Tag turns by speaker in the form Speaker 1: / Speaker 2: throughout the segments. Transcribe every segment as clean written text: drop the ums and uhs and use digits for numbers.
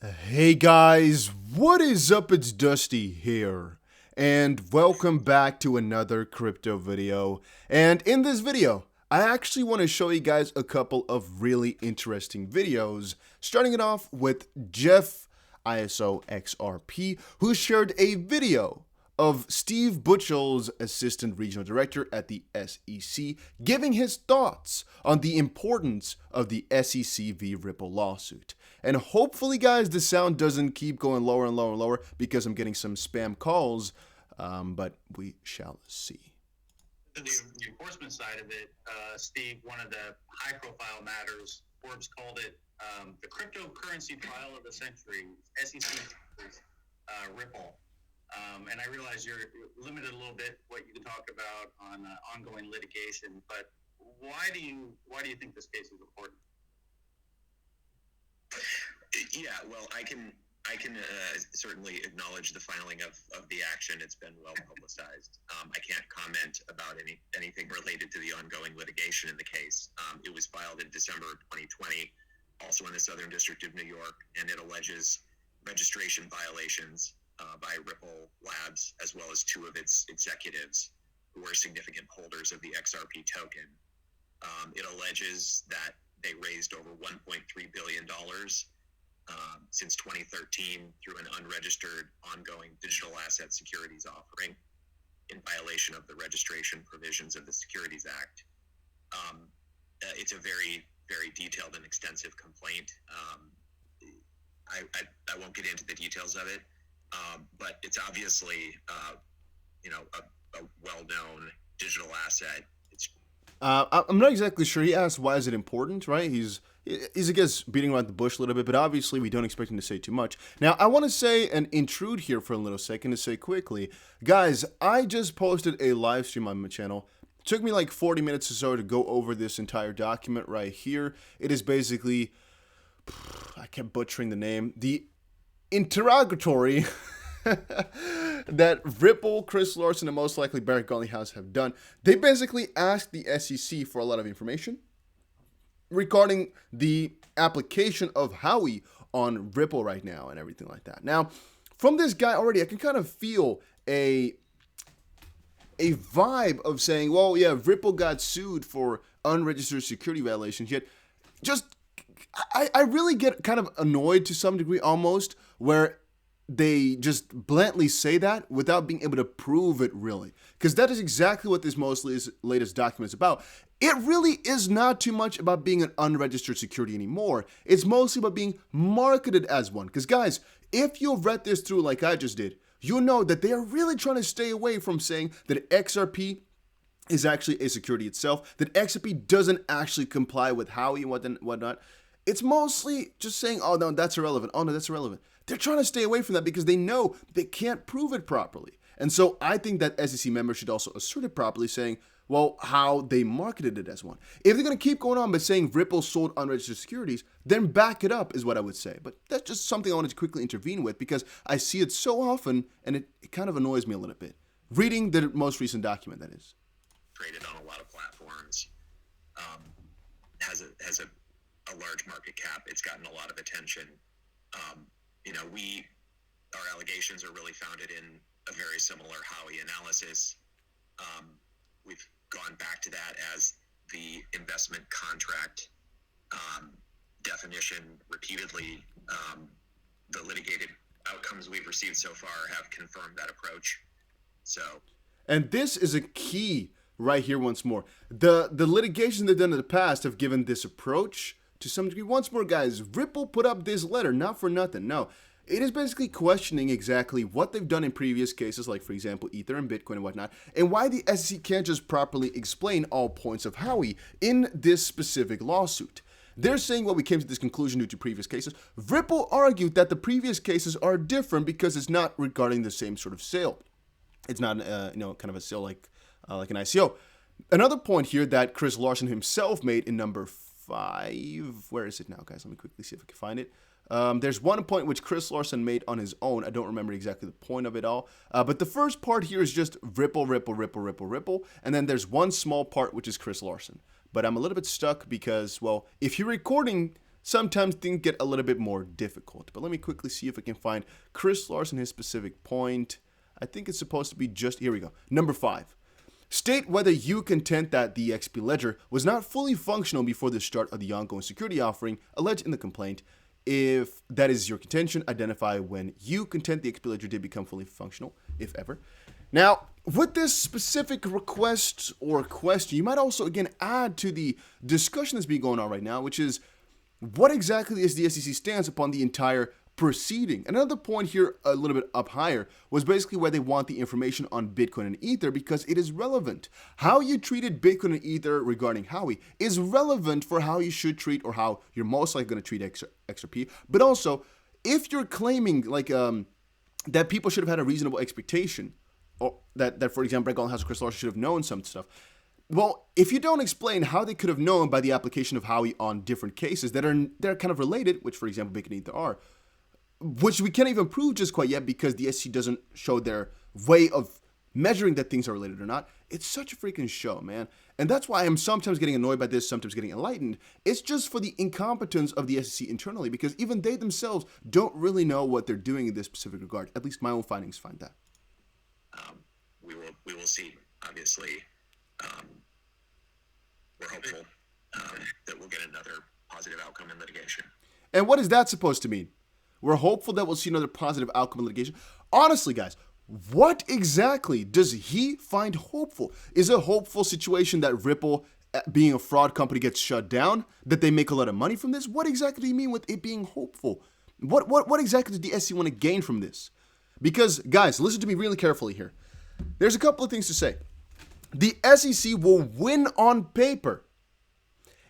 Speaker 1: Hey guys, what is up? It's Dusty here, and welcome back to another crypto video. And in this video, I actually want to show you guys a couple of really interesting videos, starting it off with Jeff ISO XRP, who shared a video of Steve Butchell's assistant regional director at the SEC, giving his thoughts on the importance of the SEC v. Ripple lawsuit. And hopefully, guys, the sound doesn't keep going lower and lower and lower because I'm getting some spam calls, but we shall see.
Speaker 2: The enforcement side of it, Steve, one of the high-profile matters, Forbes called it the cryptocurrency trial of the century, SEC Ripple. And I realize you're limited a little bit what you can talk about on ongoing litigation, but why do you think this case is important?
Speaker 3: Yeah, well, I can certainly acknowledge the filing of the action. It's been well publicized. I can't comment about anything related to the ongoing litigation in the case. It was filed in December of 2020, also in the Southern District of New York, and it alleges registration violations by Ripple Labs, as well as two of its executives who are significant holders of the XRP token. It alleges that they raised over $1.3 billion since 2013 through an unregistered ongoing digital asset securities offering in violation of the registration provisions of the Securities Act. It's a very, very detailed and extensive complaint. I won't get into the details of it, but it's obviously, a well-known digital asset.
Speaker 1: I'm not exactly sure. He asked, why is it important, right? He's I guess, beating around the bush a little bit, but obviously we don't expect him to say too much. Now, I want to say and intrude here for a little second to say quickly, guys, I just posted a live stream on my channel. It took me like 40 minutes or so to go over this entire document right here. It is basically, I kept butchering the name, the interrogatory that Ripple, Chris Larsen, and most likely Barrett Garlinghouse have done. They basically asked the SEC for a lot of information regarding the application of Howey on Ripple right now and everything like that. Now, from this guy already, I can kind of feel a vibe of saying, well, yeah, Ripple got sued for unregistered security violations, yet just, I really get kind of annoyed to some degree almost, where they just bluntly say that without being able to prove it really. Because that is exactly what this most latest document is about. It really is not too much about being an unregistered security anymore. It's mostly about being marketed as one. Because guys, if you've read this through like I just did, you know that they are really trying to stay away from saying that XRP is actually a security itself, that XRP doesn't actually comply with Howey and whatnot. It's mostly just saying, oh no, that's irrelevant. Oh no, that's irrelevant. They're trying to stay away from that because they know they can't prove it properly. And so I think that SEC members should also assert it properly, saying, well, how they marketed it as one. If they're going to keep going on by saying Ripple sold unregistered securities, then back it up is what I would say. But that's just something I wanted to quickly intervene with because I see it so often and it kind of annoys me a little bit. Reading the most recent document, that is.
Speaker 3: Traded on a lot of platforms, has a large market cap. It's gotten a lot of attention. Our allegations are really founded in a very similar Howey analysis. We've gone back to that as the investment contract definition repeatedly. The litigated outcomes we've received so far have confirmed that approach.
Speaker 1: And this is a key right here once more. The litigation they've done in the past have given this approach to some degree. Once more, guys, Ripple put up this letter, not for nothing. No, it is basically questioning exactly what they've done in previous cases, like, for example, Ether and Bitcoin and whatnot, and why the SEC can't just properly explain all points of Howey in this specific lawsuit. They're saying, well, we came to this conclusion due to previous cases. Ripple argued that the previous cases are different because it's not regarding the same sort of sale. It's not, kind of a sale like an ICO. Another point here that Chris Larsen himself made in number 5. Where is it now, guys? Let me quickly see if I can find it. There's one point which Chris Larsen made on his own. I don't remember exactly the point of it all. But the first part here is just Ripple, Ripple, Ripple, Ripple, Ripple. And then there's one small part which is Chris Larsen. But I'm a little bit stuck because, well, if you're recording sometimes things get a little bit more difficult. But let me quickly see if I can find Chris Larson, his specific point. I think it's supposed to be just, here we go. Number 5. State whether you contend that the XP ledger was not fully functional before the start of the ongoing security offering alleged in the complaint. If that is your contention, identify when you contend the XP ledger did become fully functional, if ever. Now, with this specific request or question, you might also again add to the discussion that's being going on right now, which is what exactly is the SEC stance upon the entire proceeding. Another point here, a little bit up higher, was basically where they want the information on Bitcoin and Ether because it is relevant. How you treated Bitcoin and Ether regarding Howey is relevant for how you should treat or how you're most likely going to treat XRP. But also, if you're claiming like that people should have had a reasonable expectation, or that for example, Brett House Chris Larson should have known some stuff. Well, if you don't explain how they could have known by the application of Howey on different cases they're kind of related, which for example Bitcoin and Ether are, which we can't even prove just quite yet because the SEC doesn't show their way of measuring that things are related or not. It's such a freaking show, man. And that's why I'm sometimes getting annoyed by this, sometimes getting enlightened. It's just for the incompetence of the SEC internally because even they themselves don't really know what they're doing in this specific regard. At least my own findings find that.
Speaker 3: We will see. Obviously, we're hopeful that we'll get another positive outcome in litigation.
Speaker 1: And what is that supposed to mean? We're hopeful that we'll see another positive outcome in litigation. Honestly, guys, what exactly does he find hopeful? Is a hopeful situation that Ripple, being a fraud company, gets shut down? That they make a lot of money from this? What exactly do you mean with it being hopeful? What exactly does the SEC want to gain from this? Because, guys, listen to me really carefully here. There's a couple of things to say. The SEC will win on paper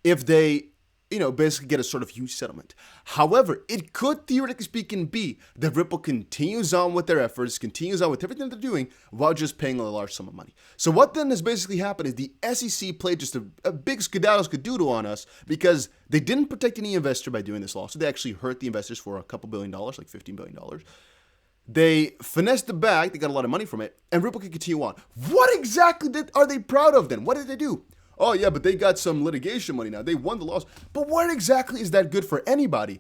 Speaker 1: if they basically get a sort of huge settlement. However, it could theoretically speaking be that Ripple continues on with their efforts, continues on with everything they're doing while just paying a large sum of money. So what then has basically happened is the SEC played just a big skedaddle on us because they didn't protect any investor by doing this lawsuit. They actually hurt the investors for a couple $1 billion, like $15 billion. They finessed the bag, they got a lot of money from it, and Ripple can continue on. What exactly are they proud of then? What did they do? Oh yeah, but they got some litigation money now. They won the loss. But what exactly is that good for anybody?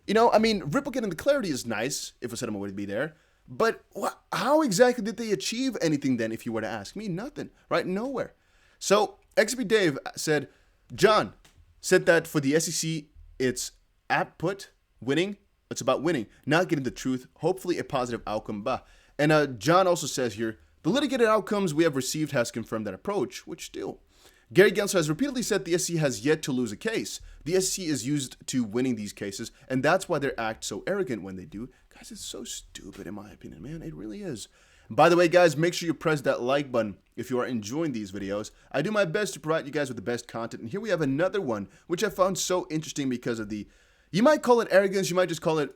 Speaker 1: Ripple getting the clarity is nice if a settlement would be there. But how exactly did they achieve anything then, if you were to ask me? Nothing, right? Nowhere. So XP Dave said, John said that for the SEC, it's winning. It's about winning, not getting the truth. Hopefully a positive outcome. And John also says here, the litigated outcomes we have received has confirmed that approach, which still. Gary Gensler has repeatedly said the SEC has yet to lose a case. The SEC is used to winning these cases, and that's why they act so arrogant when they do. Guys, it's so stupid in my opinion, man. It really is. By the way, guys, make sure you press that like button if you are enjoying these videos. I do my best to provide you guys with the best content, and here we have another one, which I found so interesting because of you might call it arrogance, you might just call it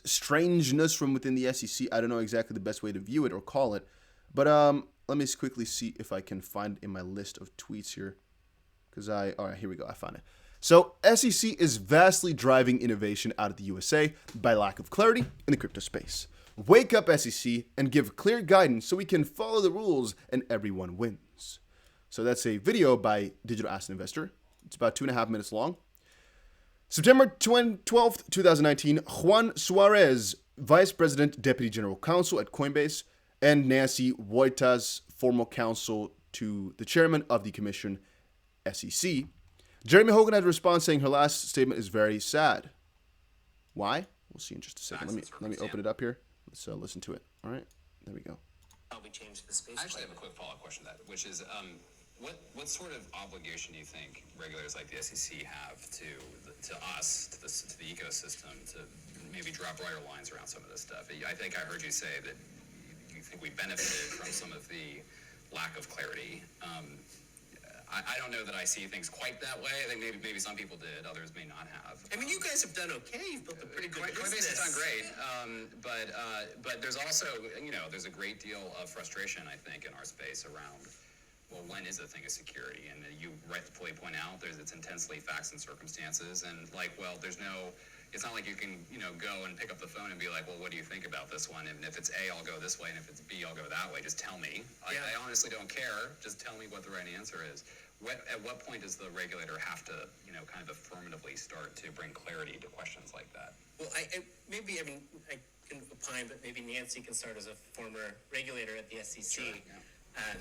Speaker 1: strangeness from within the SEC. I don't know exactly the best way to view it or call it, but let me quickly see if I can find in my list of tweets here, all right, here we go, I found it. So, SEC is vastly driving innovation out of the USA by lack of clarity in the crypto space. Wake up, SEC, and give clear guidance so we can follow the rules and everyone wins. So that's a video by Digital Asset Investor. It's about 2.5 minutes long. September 12th, 2019, Juan Suarez, Vice President, Deputy General Counsel at Coinbase, and Nancy Wojtas, former counsel to the chairman of the commission, SEC. Jeremy Hogan had a response saying her last statement is very sad. Why? We'll see in just a second. Let me open it up here. Let's listen to it. All right, there we go.
Speaker 4: We changed the space.
Speaker 5: I actually have a quick follow-up question to that, which is, what sort of obligation do you think regulators like the SEC have to us, to the ecosystem, to maybe draw brighter lines around some of this stuff? I think I heard you say that you think we benefited from some of the lack of clarity. I don't know that I see things quite that way. I think maybe some people did, others may not have.
Speaker 4: I mean, you guys have done okay. You've built a pretty good
Speaker 5: Coinbase
Speaker 4: business.
Speaker 5: has done great, but there's also, there's a great deal of frustration, I think, in our space around, well, when is a thing a security? And you rightfully point out it's intensely facts and circumstances, and it's not like you can, go and pick up the phone and be like, well, what do you think about this one? And if it's A, I'll go this way, and if it's B, I'll go that way. Just tell me. I honestly don't care. Just tell me what the right answer is. At what point does the regulator have to, kind of affirmatively start to bring clarity to questions like that?
Speaker 4: Well, I can opine, but maybe Nancy can start as a former regulator at the SEC.
Speaker 5: Sure, yeah.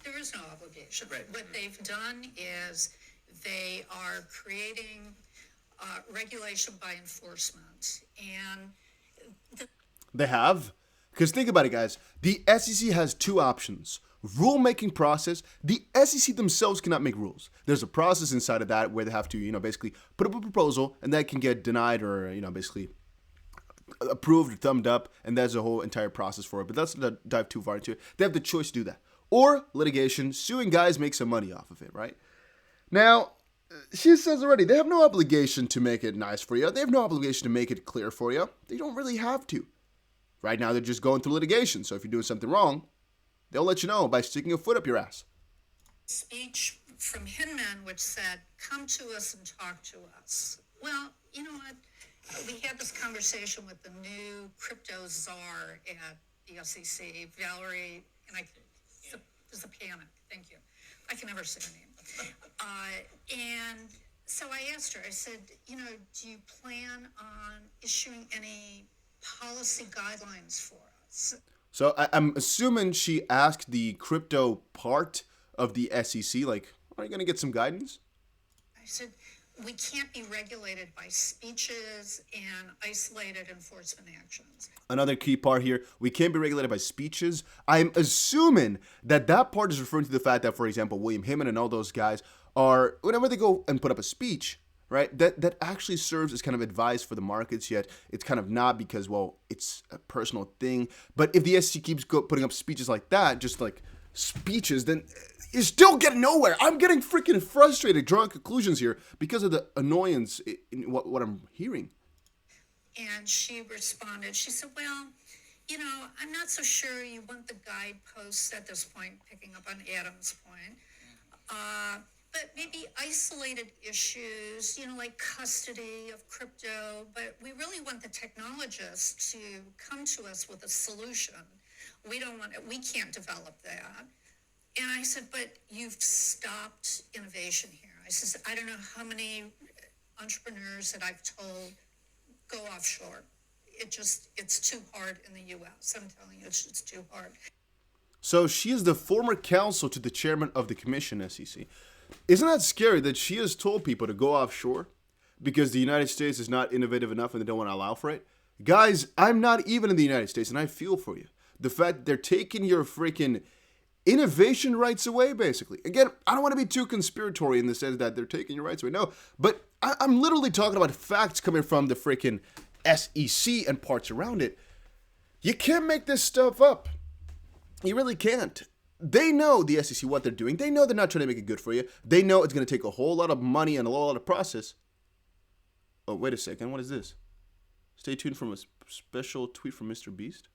Speaker 6: There is no obligation.
Speaker 4: Right.
Speaker 6: What they've done is they are creating regulation by enforcement. And
Speaker 1: They have? Because think about it, guys. The SEC has two options. Rulemaking process. The SEC themselves cannot make rules. There's a process inside of that where they have to, basically put up a proposal and that can get denied or, basically approved or thumbed up. And there's a whole entire process for it. But that's not dive too far into it. They have the choice to do that. Or litigation, suing guys, make some money off of it, right? Now, she says already, they have no obligation to make it nice for you. They have no obligation to make it clear for you. They don't really have to. Right now, they're just going through litigation. So if you're doing something wrong, they'll let you know by sticking a foot up your ass.
Speaker 6: speech from Hinman which said, come to us and talk to us. Well, you know what? We had this conversation with the new crypto czar at the SEC, Valerie, and there's a panic. Thank you. I can never say her name. And so I asked her, I said, do you plan on issuing any policy guidelines for us?
Speaker 1: So I'm assuming she asked the crypto part of the SEC, like, are you going to get some guidance?
Speaker 6: I said, we can't be regulated by speeches and isolated enforcement actions.
Speaker 1: Another key part here, we can't be regulated by speeches. I'm assuming that part is referring to the fact that, for example, William Hinman and all those guys are, whenever they go and put up a speech, right, that actually serves as kind of advice for the markets, yet it's kind of not because, well, it's a personal thing. But if the SEC keeps putting up speeches like that, just like speeches, then you still get nowhere. I'm getting freaking frustrated drawing conclusions here because of the annoyance in what I'm hearing.
Speaker 6: And she responded, she said, well, I'm not so sure you want the guideposts at this point, picking up on Adam's point. But maybe isolated issues, like custody of crypto, but we really want the technologists to come to us with a solution. We can't develop that. And I said, but you've stopped innovation here. I said, I don't know how many entrepreneurs that I've told go offshore. It's too hard in the U.S. I'm telling you, it's just too hard.
Speaker 1: So she is the former counsel to the chairman of the commission, SEC. Isn't that scary that she has told people to go offshore because the United States is not innovative enough and they don't want to allow for it? Guys, I'm not even in the United States and I feel for you. The fact that they're taking your freaking innovation rights away, basically. Again, I don't want to be too conspiratory in the sense that they're taking your rights away. No, but I'm literally talking about facts coming from the freaking SEC and parts around it. You can't make this stuff up. You really can't. They know, the SEC, what they're doing. They know they're not trying to make it good for you. They know it's going to take a whole lot of money and a whole lot of process. Oh, wait a second. What is this? Stay tuned for a special tweet from Mr. Beast.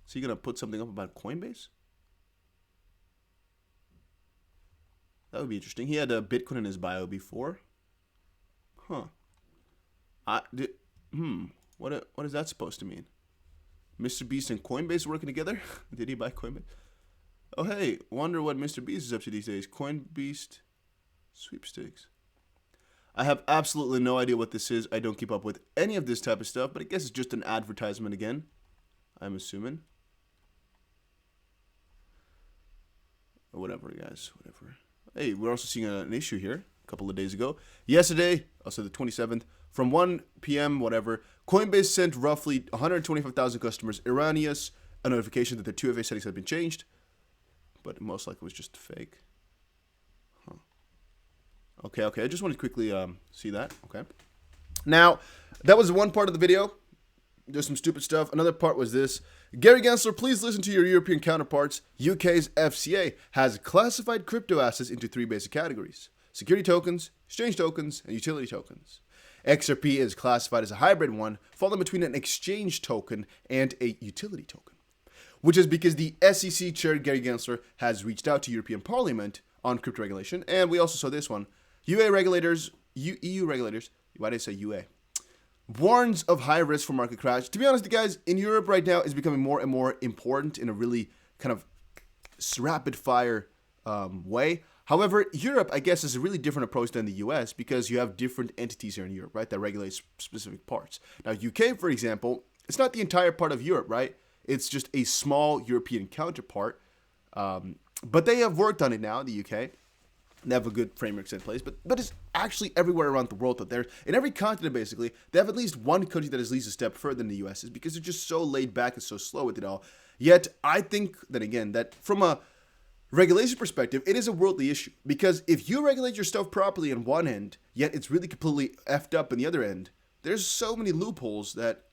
Speaker 1: Is he going to put something up about Coinbase? That would be interesting. He had a Bitcoin in his bio before. Huh. What is that supposed to mean? Mr. Beast and Coinbase working together? Did he buy Coinbase? Oh, hey, wonder what Mr. Beast is up to these days. Coinbase sweepstakes. I have absolutely no idea what this is. I don't keep up with any of this type of stuff, but I guess it's just an advertisement again. I'm assuming. Whatever, guys. Whatever. Hey, we're also seeing an issue here a couple of days ago. Yesterday, also the 27th, from 1 p.m., whatever, Coinbase sent roughly 125,000 customers erroneous a notification that their 2FA settings had been changed, but most likely it was just fake. Huh. Okay, I just wanted to quickly see that. Okay. Now, that was one part of the video. There's some stupid stuff. Another part was this. Gary Gensler, please listen to your European counterparts. UK's FCA has classified crypto assets into 3 basic categories: security tokens, exchange tokens, and utility tokens. XRP is classified as a hybrid one, falling between an exchange token and a utility token, which is because the SEC chair Gary Gensler has reached out to European Parliament on crypto regulation, and we also saw this one. EU regulators, why did I say UA? Warns of high risk for market crash. To be honest, guys, in Europe right now is becoming more and more important in a really kind of rapid fire way. However, Europe, I guess, is a really different approach than the US because you have different entities here in Europe, right, that regulate specific parts. Now, UK, for example, it's not the entire part of Europe, right? It's just a small European counterpart. But they have worked on it now, the UK. They have a good frameworks in place, but it's actually everywhere around the world that they're in every continent basically. They have at least one country that is at least a step further than the US is because they're just so laid back and so slow with it all. Yet I think that again that from a regulation perspective, it is a worldly issue because if you regulate your stuff properly on one end, yet it's really completely effed up on the other end, there's so many loopholes that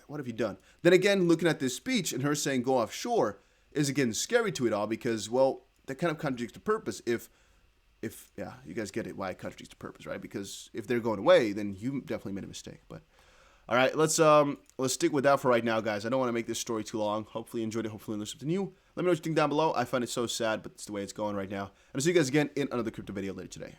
Speaker 1: what have you done? Then again, looking at this speech and her saying go offshore is again scary to it all because well that kind of contradicts the purpose if yeah, you guys get it why it contradicts the purpose, right? Because if they're going away, then you definitely made a mistake. But all right, let's stick with that for right now, guys. I don't want to make this story too long. Hopefully you enjoyed it. Hopefully you learned something new. Let me know what you think down below. I find it so sad, but it's the way it's going right now. And I'll see you guys again in another crypto video later today.